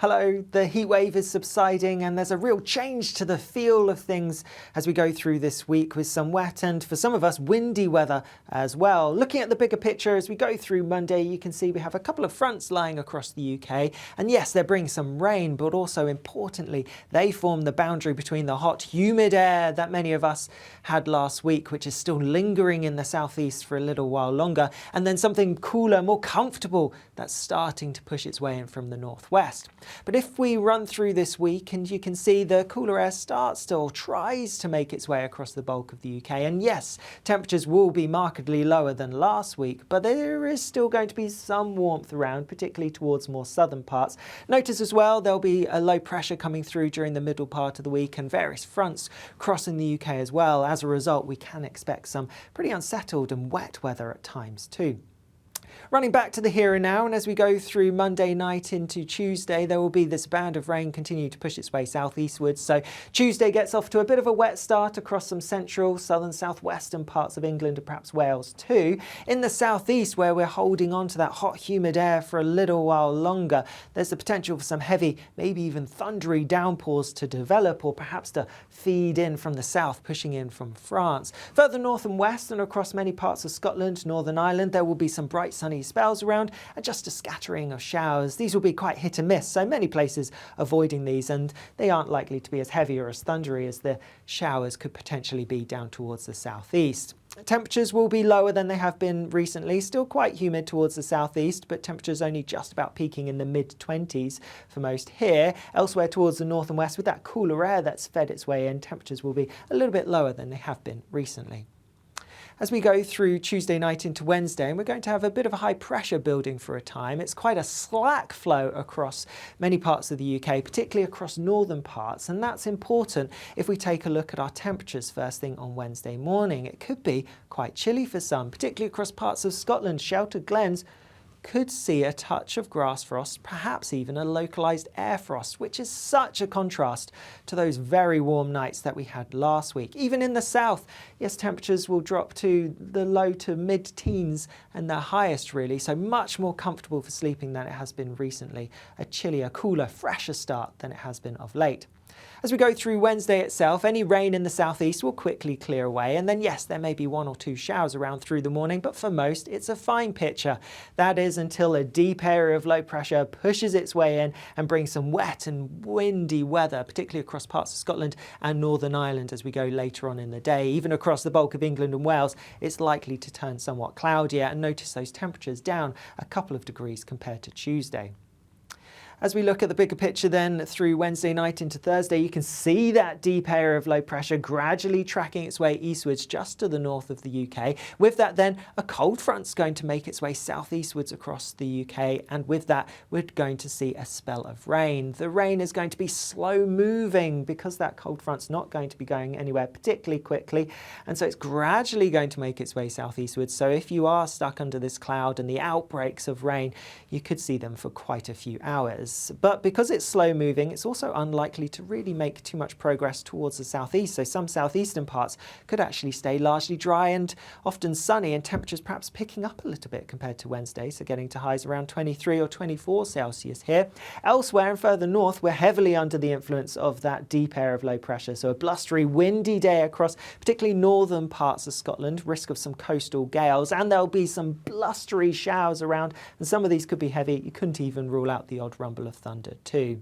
Hello, the heat wave is subsiding and there's a real change to the feel of things as we go through this week with some wet and, for some of us, windy weather as well. Looking at the bigger picture as we go through Monday, you can see we have a couple of fronts lying across the UK, and yes, they're bringing some rain, but also importantly, they form the boundary between the hot, humid air that many of us had last week, which is still lingering in the southeast for a little while longer, and then something cooler, more comfortable that's starting to push its way in from the northwest. But if we run through this week, and you can see the cooler air tries to make its way across the bulk of the UK, and yes, temperatures will be markedly lower than last week, but there is still going to be some warmth around, particularly towards more southern parts. Notice as well there'll be a low pressure coming through during the middle part of the week and various fronts crossing the UK as well. As a result, we can expect some pretty unsettled and wet weather at times too. Running back to the here and now, and as we go through Monday night into Tuesday, there will be this band of rain continue to push its way southeastwards. So Tuesday gets off to a bit of a wet start across some central, southern, southwestern parts of England and perhaps Wales too. In the southeast, where we're holding on to that hot, humid air for a little while longer, there's the potential for some heavy, maybe even thundery downpours to develop, or perhaps to feed in from the south, pushing in from France. Further north and west and across many parts of Scotland, Northern Ireland, there will be some bright sunny spells around and just a scattering of showers. These will be quite hit and miss, so many places avoiding these, and they aren't likely to be as heavy or as thundery as the showers could potentially be down towards the southeast. Temperatures will be lower than they have been recently, still quite humid towards the southeast, but temperatures only just about peaking in the mid-20s for most here. Elsewhere towards the north and west, with that cooler air that's fed its way in, temperatures will be a little bit lower than they have been recently. As we go through Tuesday night into Wednesday, and we're going to have a bit of a high pressure building for a time. It's quite a slack flow across many parts of the UK, particularly across northern parts, and that's important if we take a look at our temperatures first thing on Wednesday morning. It could be quite chilly for some, particularly across parts of Scotland. Sheltered glens could see a touch of grass frost, perhaps even a localised air frost, which is such a contrast to those very warm nights that we had last week. Even in the south, yes, temperatures will drop to the low to mid-teens and the highest really, so much more comfortable for sleeping than it has been recently. A chillier, cooler, fresher start than it has been of late. As we go through Wednesday itself, any rain in the southeast will quickly clear away, and then yes, there may be one or two showers around through the morning, but for most it's a fine picture. That is until a deep area of low pressure pushes its way in and brings some wet and windy weather, particularly across parts of Scotland and Northern Ireland as we go later on in the day. Even across the bulk of England and Wales, it's likely to turn somewhat cloudier, and notice those temperatures down a couple of degrees compared to Tuesday. As we look at the bigger picture then through Wednesday night into Thursday, you can see that deep area of low pressure gradually tracking its way eastwards just to the north of the UK. With that then, a cold front's going to make its way southeastwards across the UK, and with that we're going to see a spell of rain. The rain is going to be slow moving because that cold front's not going to be going anywhere particularly quickly, and so it's gradually going to make its way southeastwards. So if you are stuck under this cloud and the outbreaks of rain, you could see them for quite a few hours. But because it's slow moving, it's also unlikely to really make too much progress towards the southeast. So some southeastern parts could actually stay largely dry and often sunny, and temperatures perhaps picking up a little bit compared to Wednesday, so getting to highs around 23 or 24 Celsius here. Elsewhere and further north, we're heavily under the influence of that deep air of low pressure. So a blustery, windy day across particularly northern parts of Scotland, risk of some coastal gales, and there'll be some blustery showers around, and some of these could be heavy. You couldn't even rule out the odd rumble of thunder too.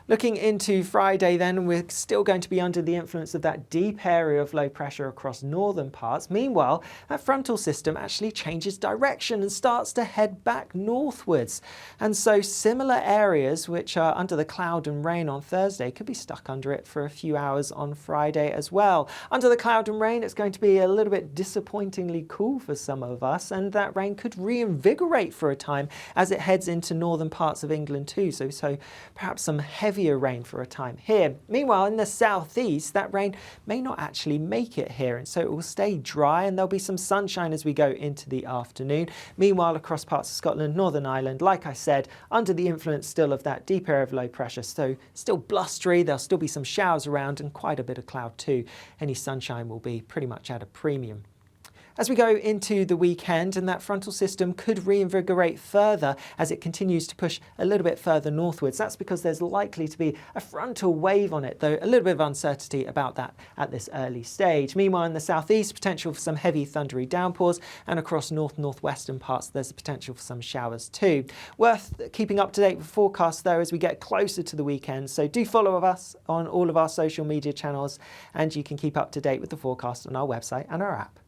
Looking into Friday then, we're still going to be under the influence of that deep area of low pressure across northern parts. Meanwhile, that frontal system actually changes direction and starts to head back northwards. And so similar areas which are under the cloud and rain on Thursday could be stuck under it for a few hours on Friday as well. Under the cloud and rain, it's going to be a little bit disappointingly cool for some of us, and that rain could reinvigorate for a time as it heads into northern parts of England too. So perhaps some heavier rain for a time here. Meanwhile, in the southeast, that rain may not actually make it here, and so it will stay dry, and there'll be some sunshine as we go into the afternoon. Meanwhile, across parts of Scotland, Northern Ireland, like I said, under the influence still of that deep area of low pressure, so still blustery. There'll still be some showers around and quite a bit of cloud too. Any sunshine will be pretty much at a premium. As we go into the weekend, and that frontal system could reinvigorate further as it continues to push a little bit further northwards. That's because there's likely to be a frontal wave on it, though a little bit of uncertainty about that at this early stage. Meanwhile, in the southeast, potential for some heavy thundery downpours, and across northwestern parts, there's the potential for some showers too. Worth keeping up to date with forecasts though as we get closer to the weekend, so do follow us on all of our social media channels, and you can keep up to date with the forecast on our website and our app.